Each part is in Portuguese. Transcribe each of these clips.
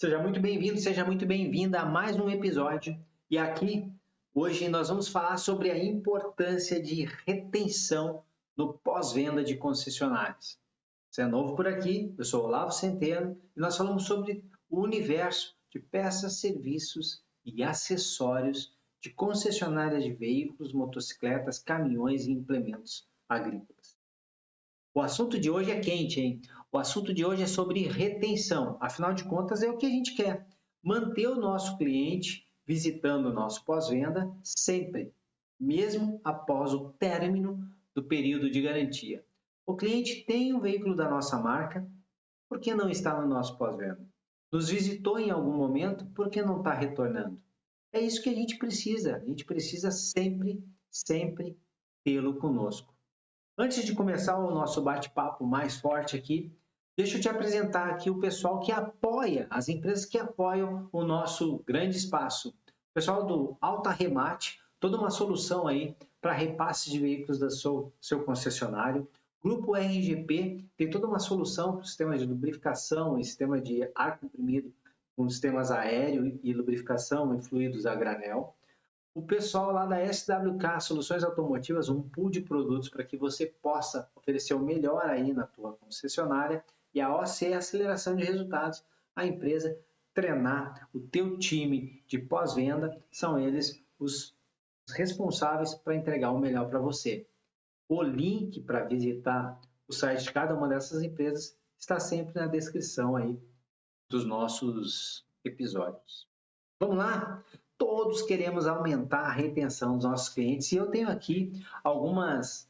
Seja muito bem-vindo, seja muito bem-vinda a mais um episódio. E aqui, hoje, nós vamos falar sobre a importância de retenção no pós-venda de concessionárias. Você é novo por aqui, eu sou Olavo Centeno e nós falamos sobre o universo de peças, serviços e acessórios de concessionárias de veículos, motocicletas, caminhões e implementos agrícolas. O assunto de hoje é quente, hein? O assunto de hoje é sobre retenção. Afinal de contas, é o que a gente quer. Manter o nosso cliente visitando o nosso pós-venda sempre, mesmo após o término do período de garantia. O cliente tem um veículo da nossa marca, por que não está no nosso pós-venda? Nos visitou em algum momento, por que não está retornando? É isso que a gente precisa. A gente precisa sempre tê-lo conosco. Antes de começar o nosso bate-papo mais forte aqui, deixa eu te apresentar aqui o pessoal que apoia, as empresas que apoiam o nosso grande espaço. O pessoal do Alta Remate, toda uma solução aí para repasse de veículos do seu concessionário. Grupo RGP tem toda uma solução para o sistema de lubrificação e sistema de ar comprimido com sistemas aéreo e lubrificação e fluidos a granel. O pessoal lá da SWK Soluções Automotivas, um pool de produtos para que você possa oferecer o melhor aí na tua concessionária, e a OC Aceleração de Resultados, a empresa treinar o teu time de pós-venda, são eles os responsáveis para entregar o melhor para você. O link para visitar o site de cada uma dessas empresas está sempre na descrição aí dos nossos episódios. Vamos lá? Todos queremos aumentar a retenção dos nossos clientes e eu tenho aqui algumas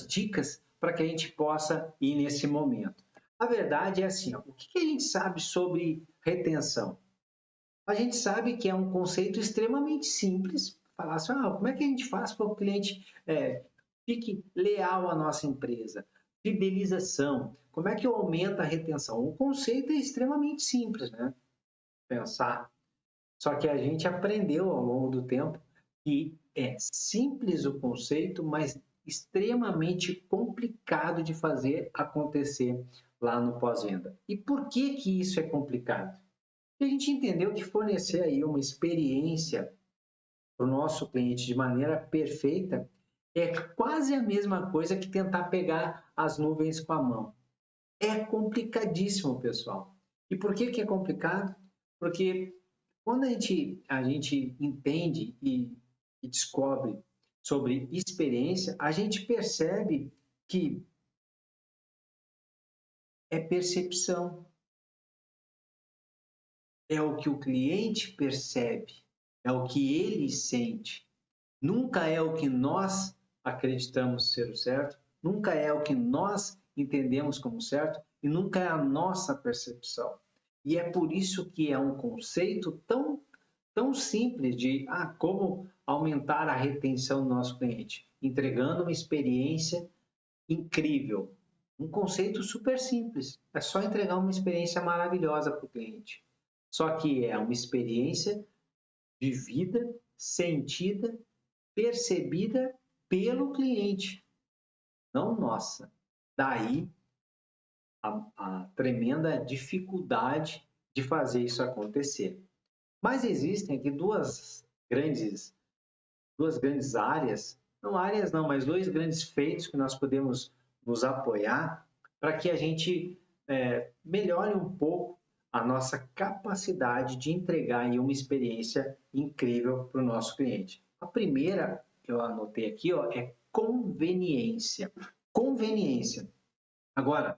dicas para que a gente possa ir nesse momento. A verdade é assim, o que a gente sabe sobre retenção? A gente sabe que é um conceito extremamente simples. Falar assim, como é que a gente faz para o cliente fique leal à nossa empresa? Fidelização. Como é que eu aumento a retenção? O conceito é extremamente simples, né? Pensar. Só que a gente aprendeu ao longo do tempo que é simples o conceito, mas extremamente complicado de fazer acontecer lá no pós-venda. E por que isso é complicado? Porque a gente entendeu que fornecer aí uma experiência para o nosso cliente de maneira perfeita é quase a mesma coisa que tentar pegar as nuvens com a mão. É complicadíssimo, pessoal. E por que é complicado? Porque quando a gente entende e descobre sobre experiência, a gente percebe que é percepção. É o que o cliente percebe, é o que ele sente. Nunca é o que nós acreditamos ser o certo, nunca é o que nós entendemos como certo e nunca é a nossa percepção. E é por isso que é um conceito tão simples de como aumentar a retenção do nosso cliente, entregando uma experiência incrível. Um conceito super simples, é só entregar uma experiência maravilhosa para o cliente. Só que é uma experiência vivida, sentida, percebida pelo cliente, não nossa. Daí a tremenda dificuldade de fazer isso acontecer. Mas existem aqui duas grandes áreas, mas dois grandes feitos que nós podemos nos apoiar para que a gente melhore um pouco a nossa capacidade de entregar aí uma experiência incrível para o nosso cliente. A primeira que eu anotei aqui é conveniência. Conveniência. Agora,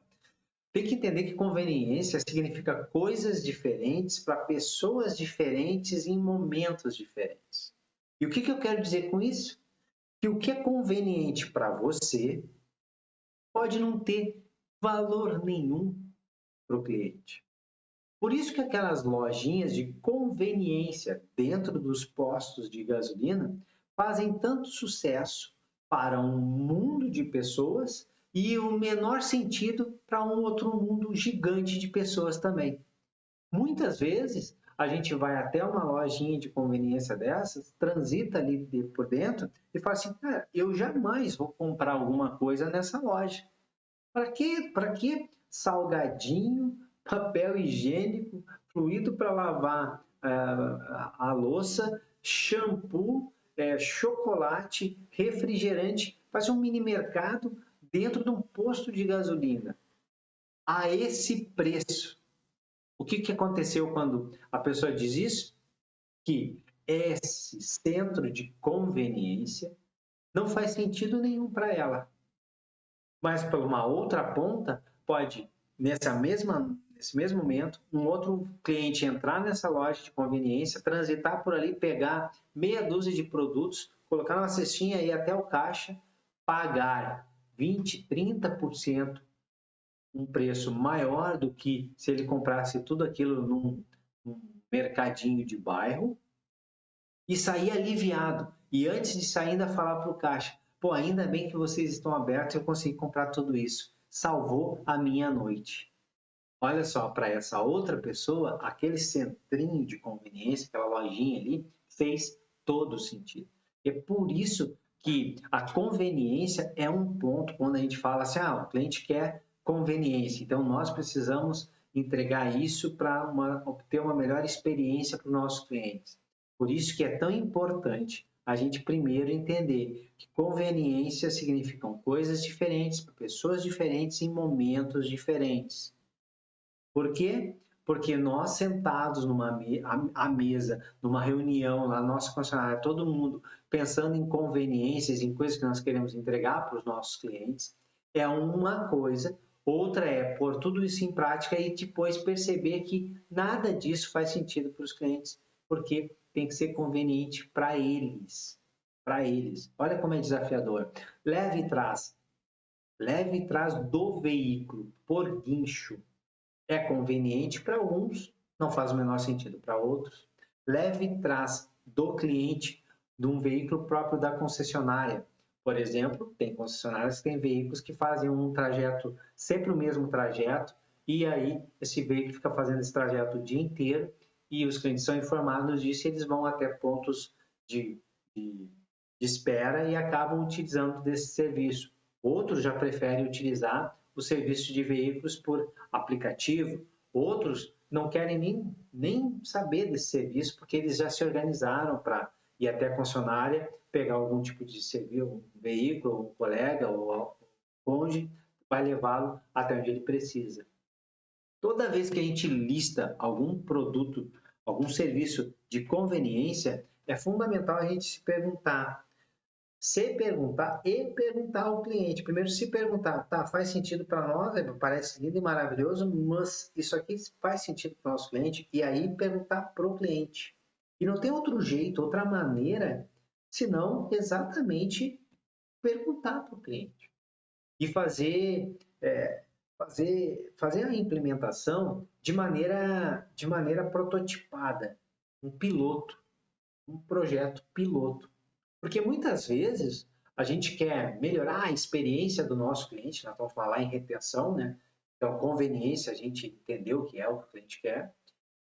tem que entender que conveniência significa coisas diferentes para pessoas diferentes em momentos diferentes. E o que eu quero dizer com isso? Que o que é conveniente para você pode não ter valor nenhum para o cliente. Por isso que aquelas lojinhas de conveniência dentro dos postos de gasolina fazem tanto sucesso para um mundo de pessoas e o menor sentido para um outro mundo gigante de pessoas também. Muitas vezes a gente vai até uma lojinha de conveniência dessas, transita ali por dentro e fala assim, cara, eu jamais vou comprar alguma coisa nessa loja. Para que salgadinho? papel higiênico, fluido para lavar a louça, shampoo, chocolate, refrigerante, faz um mini mercado dentro de um posto de gasolina. A esse preço. O que aconteceu quando a pessoa diz isso? Que esse centro de conveniência não faz sentido nenhum para ela. Mas, por uma outra ponta, pode, nesse mesmo momento, um outro cliente entrar nessa loja de conveniência, transitar por ali, pegar meia dúzia de produtos, colocar numa cestinha e ir até o caixa, pagar 20%, 30% um preço maior do que se ele comprasse tudo aquilo num mercadinho de bairro e sair aliviado. E antes de sair, ainda falar para o caixa: pô, ainda bem que vocês estão abertos, eu consegui comprar tudo isso. Salvou a minha noite. Olha só, para essa outra pessoa, aquele centrinho de conveniência, aquela lojinha ali, fez todo o sentido. É por isso que a conveniência é um ponto quando a gente fala assim, o cliente quer conveniência, então nós precisamos entregar isso para obter uma melhor experiência para os nossos clientes. Por isso que é tão importante a gente primeiro entender que conveniência significam coisas diferentes para pessoas diferentes em momentos diferentes. Por quê? Porque nós sentados à mesa, numa reunião lá, nossa concessionária, todo mundo pensando em conveniências, em coisas que nós queremos entregar para os nossos clientes, é uma coisa. Outra é pôr tudo isso em prática e depois perceber que nada disso faz sentido para os clientes, porque tem que ser conveniente para eles. Para eles. Olha como é desafiador. Leve e traz. Leve e traz do veículo por guincho. É conveniente para alguns, não faz o menor sentido para outros. Leve e traz do cliente de um veículo próprio da concessionária. Por exemplo, tem concessionárias que têm veículos que fazem um trajeto, sempre o mesmo trajeto, e aí esse veículo fica fazendo esse trajeto o dia inteiro e os clientes são informados disso e eles vão até pontos de espera e acabam utilizando desse serviço. Outros já preferem utilizar o serviço de veículos por aplicativo, outros não querem nem saber desse serviço porque eles já se organizaram para ir até a concessionária, pegar algum tipo de serviço, um veículo, um colega ou onde vai levá-lo até onde ele precisa. Toda vez que a gente lista algum produto, algum serviço de conveniência, é fundamental a gente se perguntar ao cliente. Primeiro, se perguntar, tá, faz sentido para nós, parece lindo e maravilhoso, mas isso aqui faz sentido para o nosso cliente? E aí perguntar para o cliente. E não tem outro jeito, outra maneira, senão exatamente perguntar para o cliente. E fazer a implementação de maneira prototipada, um piloto, um projeto piloto. Porque muitas vezes a gente quer melhorar a experiência do nosso cliente, nós vamos falar em retenção, né? Então, conveniência, a gente entendeu o que é o que o cliente quer.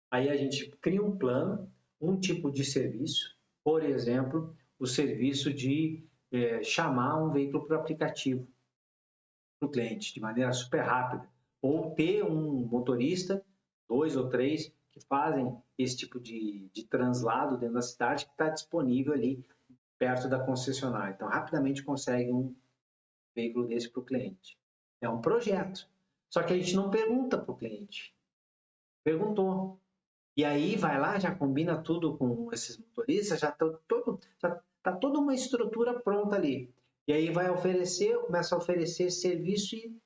Aí a gente cria um plano, um tipo de serviço, por exemplo, o serviço de chamar um veículo por aplicativo para o cliente, de maneira super rápida. Ou ter um motorista, 2 ou 3, que fazem esse tipo de translado dentro da cidade, que está disponível ali perto da concessionária. Então, rapidamente consegue um veículo desse para o cliente. É um projeto. Só que a gente não pergunta para o cliente. Perguntou. E aí vai lá, já combina tudo com esses motoristas, já está toda uma estrutura pronta ali. E aí vai oferecer, começa a oferecer serviço e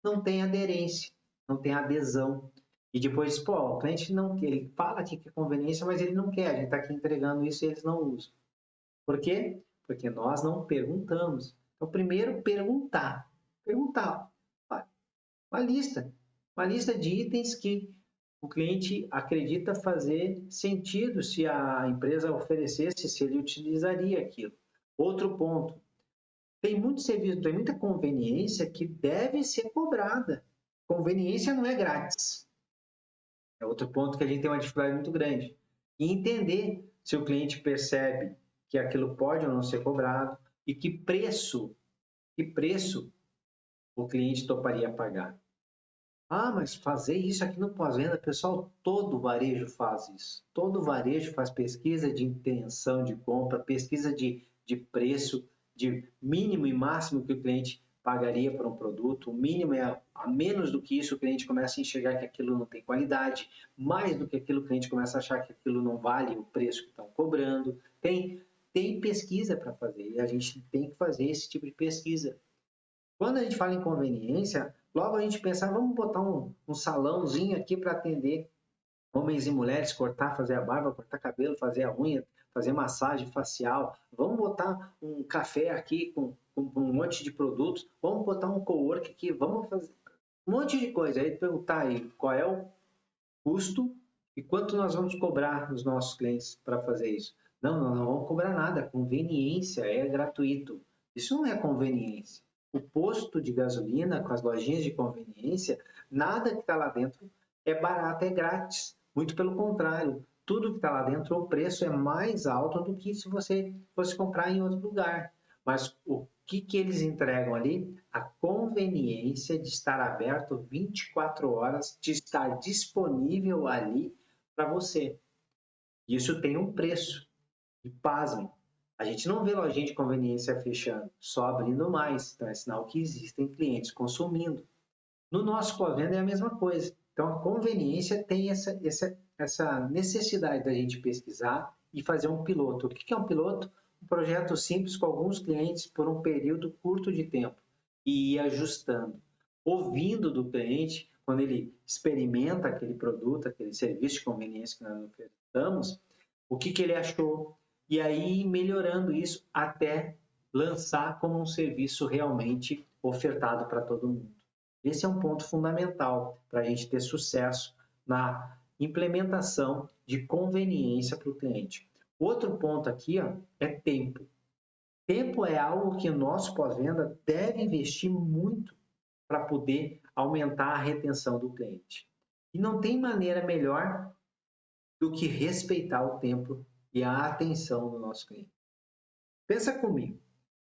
não tem aderência, não tem adesão. E depois, pô, o cliente não quer, ele fala que é conveniência, mas ele não quer, a gente está aqui entregando isso e eles não usam. Por quê? Porque nós não perguntamos. Então, primeiro, perguntar. Perguntar. Uma lista de itens que o cliente acredita fazer sentido se a empresa oferecesse, se ele utilizaria aquilo. Outro ponto, tem muito serviço, tem muita conveniência que deve ser cobrada. Conveniência não é grátis. É outro ponto que a gente tem uma dificuldade muito grande. E entender se o cliente percebe que aquilo pode ou não ser cobrado e que preço o cliente toparia pagar. Ah, mas fazer isso aqui no pós-venda, pessoal, todo varejo faz isso. Todo varejo faz pesquisa de intenção de compra, pesquisa de preço, de mínimo e máximo que o cliente pagaria por um produto. O mínimo é a menos do que isso, o cliente começa a enxergar que aquilo não tem qualidade. Mais do que aquilo, o cliente começa a achar que aquilo não vale o preço que estão cobrando. Tem pesquisa para fazer e a gente tem que fazer esse tipo de pesquisa. Quando a gente fala em conveniência, logo a gente pensa, vamos botar um salãozinho aqui para atender homens e mulheres, cortar, fazer a barba, cortar cabelo, fazer a unha, fazer massagem facial. Vamos botar um café aqui com um monte de produtos. Vamos botar um cowork aqui. Vamos fazer um monte de coisa. Aí perguntar aí qual é o custo e quanto nós vamos cobrar dos nossos clientes para fazer isso. Não, não vamos cobrar nada. Conveniência é gratuito. Isso não é conveniência. O posto de gasolina com as lojinhas de conveniência, nada que está lá dentro é barato, é grátis. Muito pelo contrário, tudo que está lá dentro, o preço é mais alto do que se você fosse comprar em outro lugar. Mas o que eles entregam ali? A conveniência de estar aberto 24 horas, de estar disponível ali para você. Isso tem um preço. E pasmem, a gente não vê lojinha de conveniência fechando, só abrindo mais. Então é sinal que existem clientes consumindo. No nosso pós-venda é a mesma coisa. Então a conveniência tem essa necessidade da gente pesquisar e fazer um piloto. O que é um piloto? Um projeto simples com alguns clientes por um período curto de tempo e ir ajustando, ouvindo do cliente quando ele experimenta aquele produto, aquele serviço de conveniência que nós ofertamos, o que ele achou e aí melhorando isso até lançar como um serviço realmente ofertado para todo mundo. Esse é um ponto fundamental para a gente ter sucesso na implementação de conveniência para o cliente. Outro ponto aqui é tempo. Tempo é algo que o nosso pós-venda deve investir muito para poder aumentar a retenção do cliente. E não tem maneira melhor do que respeitar o tempo e a atenção do nosso cliente. Pensa comigo,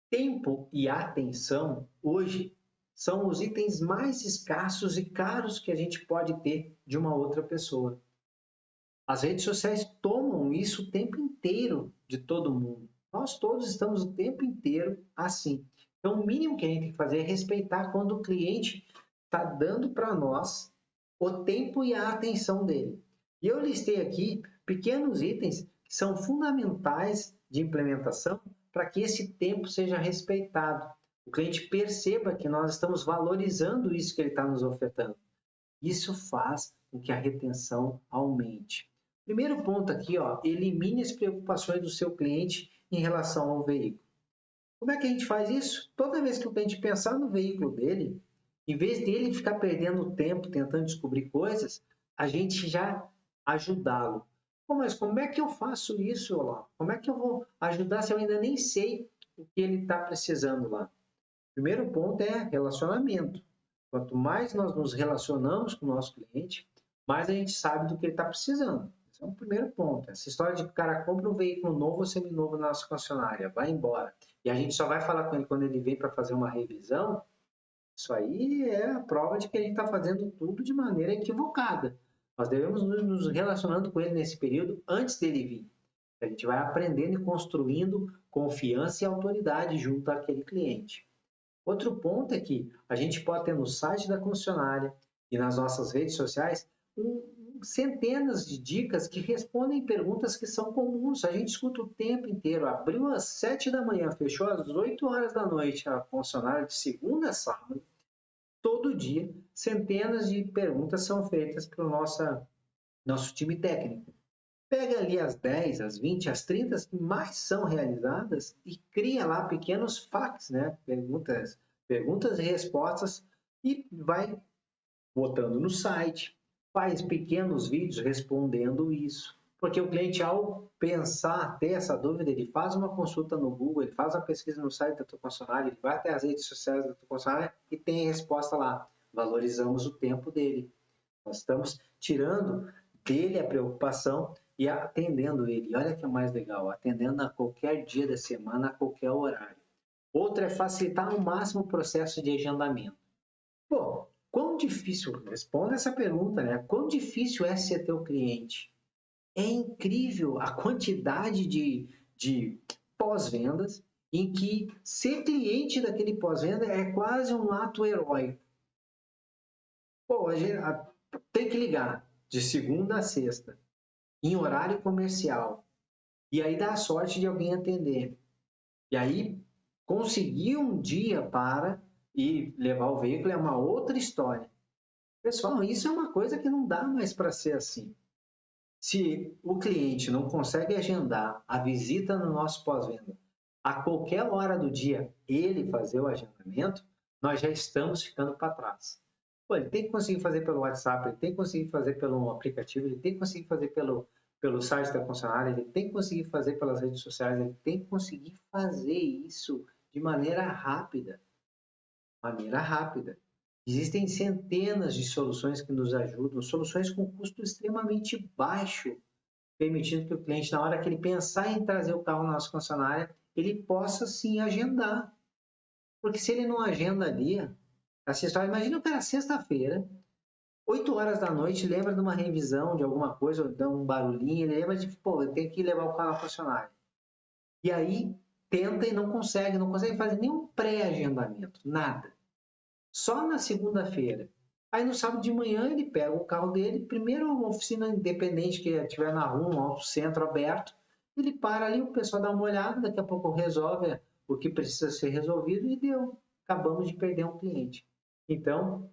tempo e atenção hoje são os itens mais escassos e caros que a gente pode ter de uma outra pessoa. As redes sociais tomam isso o tempo inteiro de todo mundo. Nós todos estamos o tempo inteiro assim. Então, o mínimo que a gente tem que fazer é respeitar quando o cliente está dando para nós o tempo e a atenção dele. E eu listei aqui pequenos itens que são fundamentais de implementação para que esse tempo seja respeitado. O cliente perceba que nós estamos valorizando isso que ele está nos ofertando. Isso faz com que a retenção aumente. Primeiro ponto aqui, elimine as preocupações do seu cliente em relação ao veículo. Como é que a gente faz isso? Toda vez que o cliente pensar no veículo dele, em vez dele ficar perdendo tempo tentando descobrir coisas, a gente já ajudá-lo. Mas como é que eu faço isso, Olá? Como é que eu vou ajudar se eu ainda nem sei o que ele está precisando lá? Primeiro ponto é relacionamento. Quanto mais nós nos relacionamos com o nosso cliente, mais a gente sabe do que ele está precisando. Esse é o primeiro ponto. Essa história de que o cara compra um veículo novo ou seminovo na nossa concessionária, vai embora. E a gente só vai falar com ele quando ele vem para fazer uma revisão, isso aí é a prova de que a gente está fazendo tudo de maneira equivocada. Nós devemos nos relacionando com ele nesse período antes dele vir. A gente vai aprendendo e construindo confiança e autoridade junto àquele cliente. Outro ponto é que a gente pode ter no site da concessionária e nas nossas redes sociais centenas de dicas que respondem perguntas que são comuns. A gente escuta o tempo inteiro. Abriu às 7 da manhã, fechou às 8 horas da noite a concessionária de segunda a sábado. Todo dia, centenas de perguntas são feitas para o nosso time técnico. Pega ali as 10, as 20, as 30 que mais são realizadas e cria lá pequenos FAQs, né? Perguntas e respostas e vai botando no site, faz pequenos vídeos respondendo isso. Porque o cliente, ao pensar, ter essa dúvida, ele faz uma consulta no Google, ele faz uma pesquisa no site da tua concessionária, ele vai até as redes sociais da tua concessionária e tem a resposta lá. Valorizamos o tempo dele. Nós estamos tirando dele a preocupação e atendendo ele. E olha que é mais legal, atendendo a qualquer dia da semana, a qualquer horário. Outra é facilitar ao máximo o processo de agendamento. Pô, difícil, responda essa pergunta, né? Quão difícil é ser teu cliente? É incrível a quantidade de pós-vendas em que ser cliente daquele pós-venda é quase um ato heróico. Pô, tem que ligar de segunda a sexta, em horário comercial, e aí dá a sorte de alguém atender. E aí, conseguir um dia para ir levar o veículo é uma outra história. Pessoal, isso é uma coisa que não dá mais para ser assim. Se o cliente não consegue agendar a visita no nosso pós-venda a qualquer hora do dia, ele fazer o agendamento, nós já estamos ficando para trás. Pô, ele tem que conseguir fazer pelo WhatsApp, ele tem que conseguir fazer pelo aplicativo, ele tem que conseguir fazer pelo site da concessionária, ele tem que conseguir fazer pelas redes sociais, ele tem que conseguir fazer isso de maneira rápida. Existem centenas de soluções que nos ajudam, soluções com custo extremamente baixo, permitindo que o cliente, na hora que ele pensar em trazer o carro na nossa concessionária, ele possa sim agendar. Porque se ele não agenda ali, essa história, imagina o cara sexta-feira, 8 horas da noite, lembra de uma revisão de alguma coisa, ou dá um barulhinho, ele lembra de, pô, eu tenho que levar o carro na concessionária. E aí, tenta e não consegue fazer nenhum pré-agendamento, nada. Só na segunda-feira. Aí no sábado de manhã ele pega o carro dele, primeiro uma oficina independente que estiver na rua, um auto-centro aberto, ele para ali, o pessoal dá uma olhada, daqui a pouco resolve o que precisa ser resolvido e deu. Acabamos de perder um cliente. Então,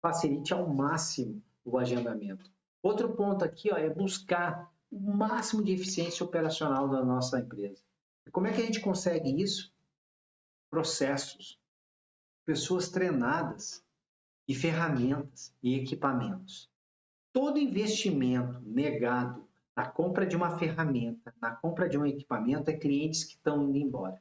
facilite ao máximo o agendamento. Outro ponto aqui é buscar o máximo de eficiência operacional da nossa empresa. E como é que a gente consegue isso? Processos, pessoas treinadas e ferramentas e equipamentos. Todo investimento negado na compra de uma ferramenta, na compra de um equipamento, é clientes que estão indo embora.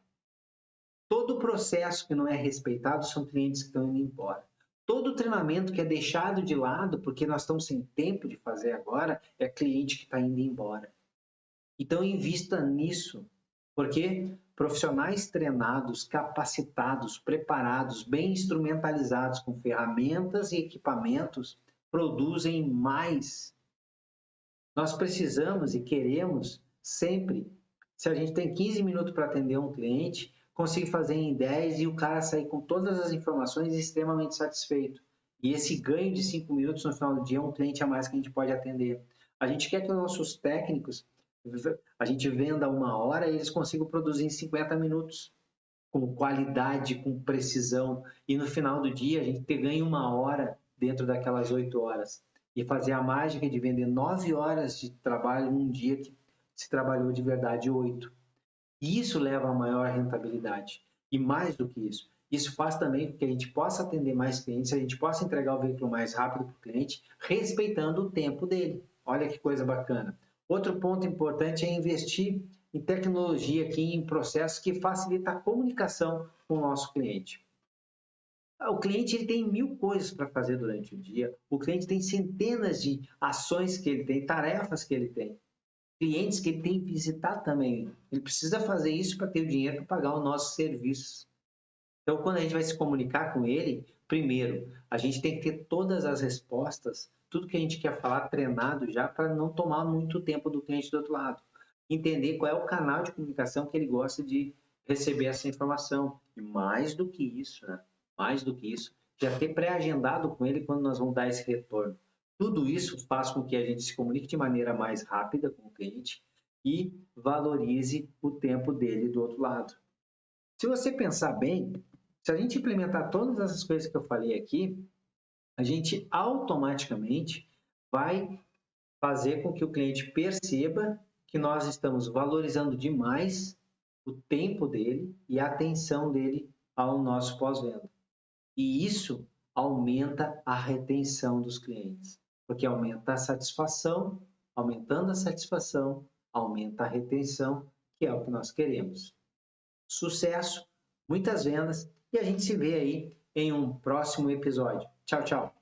Todo processo que não é respeitado são clientes que estão indo embora. Todo treinamento que é deixado de lado, porque nós estamos sem tempo de fazer agora, é cliente que está indo embora. Então, invista nisso, porque profissionais treinados, capacitados, preparados, bem instrumentalizados com ferramentas e equipamentos produzem mais. Nós precisamos e queremos sempre, se a gente tem 15 minutos para atender um cliente, conseguir fazer em 10 e o cara sair com todas as informações extremamente satisfeito. E esse ganho de 5 minutos no final do dia é um cliente a mais que a gente pode atender. A gente quer que os nossos técnicos, a gente venda 1 hora e eles consigam produzir em 50 minutos, com qualidade, com precisão. E no final do dia a gente ter ganho 1 hora dentro daquelas 8 horas. E fazer a mágica de vender 9 horas de trabalho num dia que se trabalhou de verdade 8. E isso leva a maior rentabilidade. E mais do que isso, isso faz também com que a gente possa atender mais clientes, a gente possa entregar o veículo mais rápido para o cliente, respeitando o tempo dele. Olha que coisa bacana. Outro ponto importante é investir em tecnologia aqui, em processos que facilitam a comunicação com o nosso cliente. O cliente ele tem 1000 coisas para fazer durante o dia, o cliente tem centenas de ações que ele tem, tarefas que ele tem, clientes que ele tem que visitar também. Ele precisa fazer isso para ter o dinheiro para pagar os nossos serviços. Então, quando a gente vai se comunicar com ele, primeiro, a gente tem que ter todas as respostas, tudo que a gente quer falar treinado já para não tomar muito tempo do cliente do outro lado. Entender qual é o canal de comunicação que ele gosta de receber essa informação. E mais do que isso, né? Mais do que isso, já ter pré-agendado com ele quando nós vamos dar esse retorno. Tudo isso faz com que a gente se comunique de maneira mais rápida com o cliente e valorize o tempo dele do outro lado. Se você pensar bem, se a gente implementar todas essas coisas que eu falei aqui, a gente automaticamente vai fazer com que o cliente perceba que nós estamos valorizando demais o tempo dele e a atenção dele ao nosso pós-venda. E isso aumenta a retenção dos clientes, porque aumenta a satisfação, aumentando a satisfação, aumenta a retenção, que é o que nós queremos. Sucesso, muitas vendas e a gente se vê aí em um próximo episódio. Tchau, tchau!